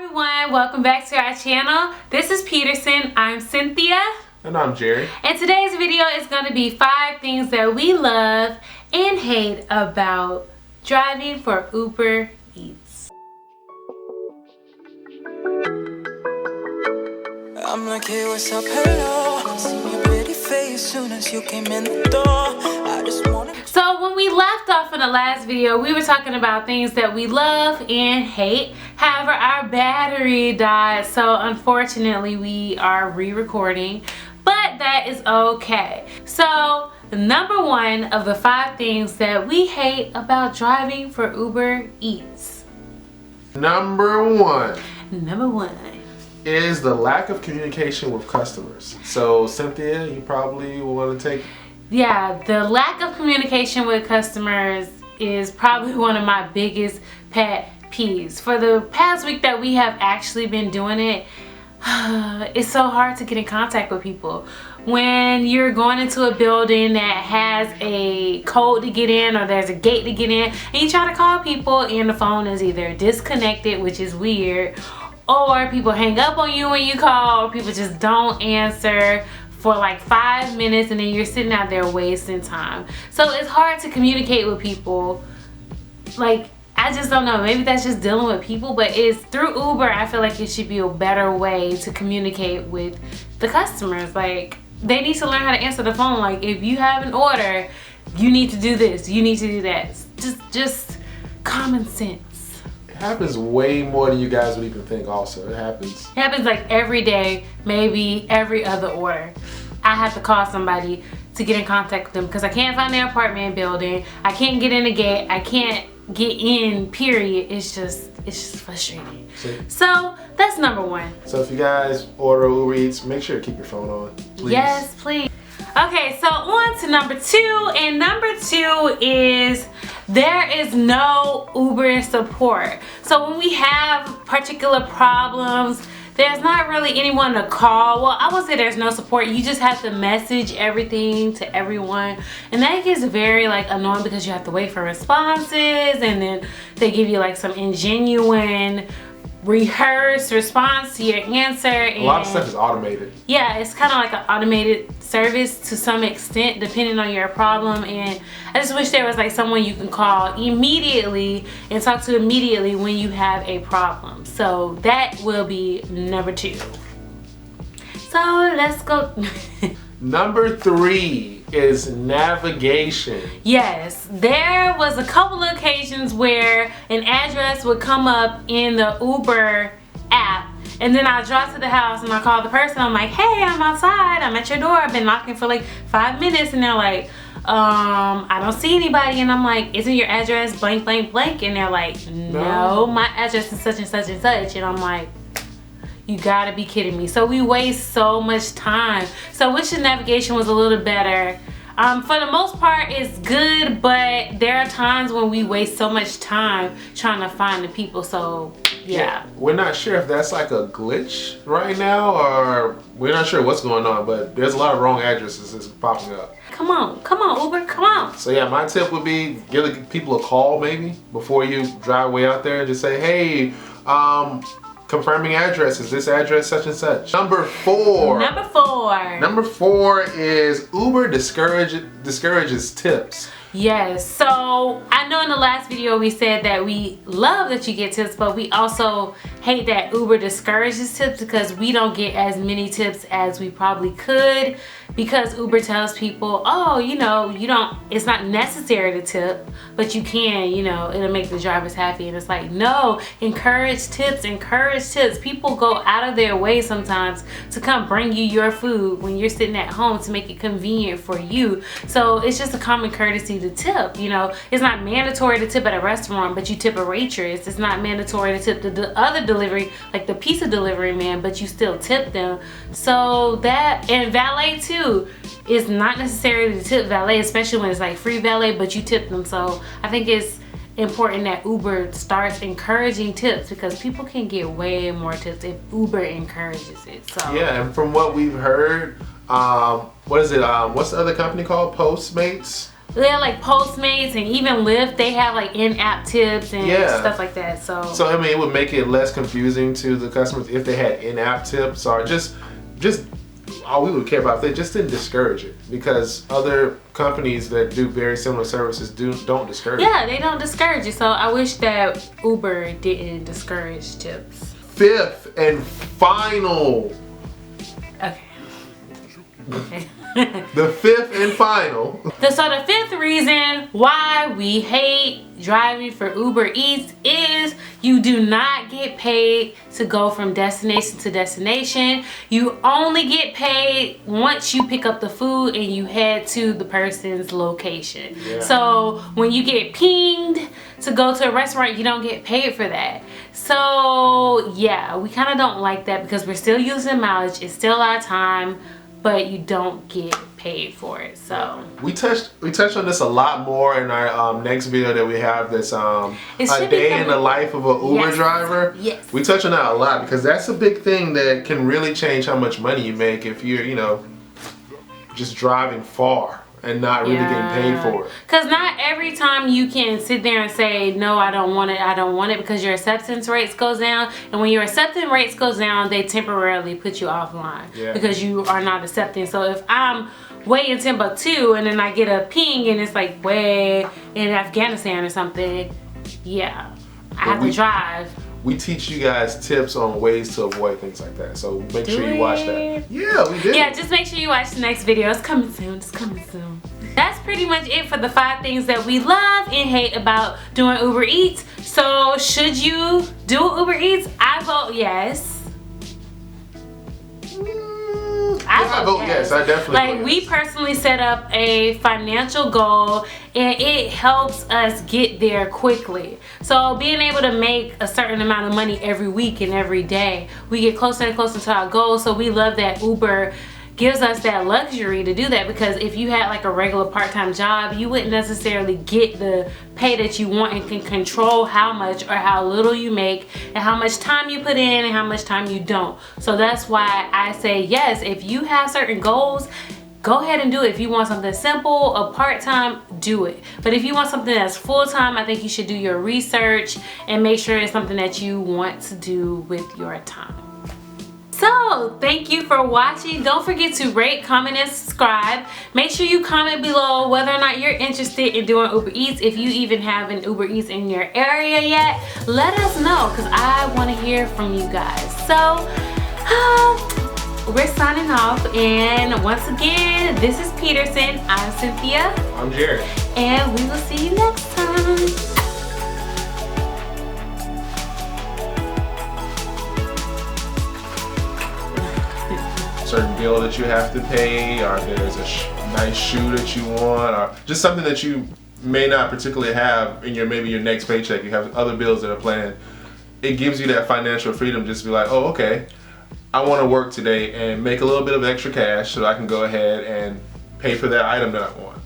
everyone, welcome back to our channel. This is Peterson, I'm Cynthia. And I'm Jerry. And today's video is going to be 5 things that we love and hate about driving for UberEats. I'm like, hey, what's up, hello. See your pretty face soon as you came in the door. I just wanted... So when we left off in the last video, we were talking about things that we love and hate. However, our battery died, so unfortunately we are re-recording, but that is okay. So number 1 of the 5 things that we hate about driving for UberEats. Number 1 is the lack of communication with customers. So Cynthia, you probably want to take... Yeah, the lack of communication with customers is probably one of my biggest pet peeves. For the past week that we have actually been doing it, it's so hard to get in contact with people. When you're going into a building that has a code to get in or there's a gate to get in, and you try to call people and the phone is either disconnected, which is weird, or people hang up on you when you call, or people just don't answer for like 5 minutes, and then you're sitting out there wasting time. So it's hard to communicate with people. Like, I just don't know, maybe that's just dealing with people, but it's through Uber. I feel like it should be a better way to communicate with the customers. Like, they need to learn how to answer the phone. Like, if you have an order, you need to do this, you need to do that. Just common sense. It happens way more than you guys would even think. Also, it happens Like every day, maybe every other order. I have to call somebody to get in contact with them because I can't find their apartment building. I can't get in the gate. I can't get in, period. It's just frustrating. So that's number 1. So if you guys order Uber Eats, make sure to keep your phone on, please. Yes, please. Okay, so on to number 2, and number 2 is there is no Uber support. So when we have particular problems, there's not really anyone to call. Well, I would say there's no support. You just have to message everything to everyone, and that gets very like annoying because you have to wait for responses, and then they give you like some ingenuine rehearsed response to your answer. And a lot of stuff is automated. Yeah, it's kind of like an automated service to some extent depending on your problem, and I just wish there was like someone you can call immediately and talk to immediately when you have a problem. So that will be number 2. So let's go. Number 3 is navigation. Yes, there was a couple of occasions where an address would come up in the Uber app, and then I drive to the house and I call the person. I'm like, hey, I'm outside, I'm at your door, I've been knocking for like 5 minutes, and they're like, I don't see anybody. And I'm like, isn't your address blank blank blank? And they're like, no, my address is such and such and such. And I'm like, you gotta be kidding me. So we waste so much time. So wish the navigation was a little better. For the most part it's good, but there are times when we waste so much time trying to find the people. So yeah, we're not sure if that's like a glitch right now, or we're not sure what's going on, but there's a lot of wrong addresses that's popping up. Come on Uber, come on. So yeah, my tip would be give people a call maybe before you drive way out there and just say, hey, confirming address, is this address such and such? Number 4 is Uber discourages tips. Yes, so I know in the last video we said that we love that you get tips, but we also hate that Uber discourages tips because we don't get as many tips as we probably could, because Uber tells people, oh, you know, it's not necessary to tip, but you can, you know, it'll make the drivers happy. And it's like, no, encourage tips. People go out of their way sometimes to come bring you your food when you're sitting at home to make it convenient for you. So it's just a common courtesy to tip. You know, it's not mandatory to tip at a restaurant, but you tip a waitress. It's not mandatory to tip the other delivery, like the pizza delivery man, but you still tip them. So that, and valet too, it's not necessary to tip valet, especially when it's like free valet, but you tip them. So I think it's important that Uber starts encouraging tips, because people can get way more tips if Uber encourages it. So yeah, and from what we've heard, what is it? What's the other company called? Postmates. They have like Postmates and even Lyft. They have like in-app tips and stuff like that. So I mean, it would make it less confusing to the customers if they had in-app tips, or just all we would care about if they just didn't discourage it, because other companies that do very similar services don't discourage it. Yeah, they don't discourage it. So I wish that Uber didn't discourage tips. Fifth and final. Okay. The fifth and final. So the fifth reason why we hate driving for Uber Eats is you do not get paid to go from destination to destination. You only get paid once you pick up the food and you head to the person's location. Yeah. So when you get pinged to go to a restaurant, you don't get paid for that. So yeah, we kind of don't like that because we're still using mileage. It's still our time, but you don't get paid for it. So we touched on this a lot more in our next video that we have. That's a day in the life of an Uber driver. Yes. We touch on that a lot because that's a big thing that can really change how much money you make if you're, you know, just driving far and not really getting paid for it. Because not every time you can sit there and say, no, I don't want it, because your acceptance rates goes down. And when your acceptance rates goes down, they temporarily put you offline because you are not accepting. So if I'm way in Timbuktu and then I get a ping and it's like way in Afghanistan or something, I have to drive. We teach you guys tips on ways to avoid things like that. So make sure you watch that. Yeah, we did. Yeah, just make sure you watch the next video. It's coming soon. It's coming soon. That's pretty much it for the 5 things that we love and hate about doing Uber Eats. So should you do Uber Eats? I vote yes. I vote yes. I definitely like vote we yes. personally set up a financial goal and it helps us get there quickly. So being able to make a certain amount of money every week and every day, we get closer and closer to our goal. So we love that Uber gives us that luxury to do that, because if you had like a regular part-time job, you wouldn't necessarily get the pay that you want and can control how much or how little you make and how much time you put in and how much time you don't. So that's why I say yes, if you have certain goals, go ahead and do it. If you want something simple, a part-time, do it. But if you want something that's full-time, I think you should do your research and make sure it's something that you want to do with your time. So thank you for watching. Don't forget to rate, comment, and subscribe. Make sure you comment below whether or not you're interested in doing Uber Eats. If you even have an Uber Eats in your area yet, let us know, because I want to hear from you guys. So we're signing off, and once again, this is Peterson. I'm Cynthia. I'm Jared. And we will see you next time. Certain bill that you have to pay, or there's a nice shoe that you want, or just something that you may not particularly have in maybe your next paycheck. You have other bills that are planned. It gives you that financial freedom just to be like, oh, okay, I want to work today and make a little bit of extra cash so I can go ahead and pay for that item that I want.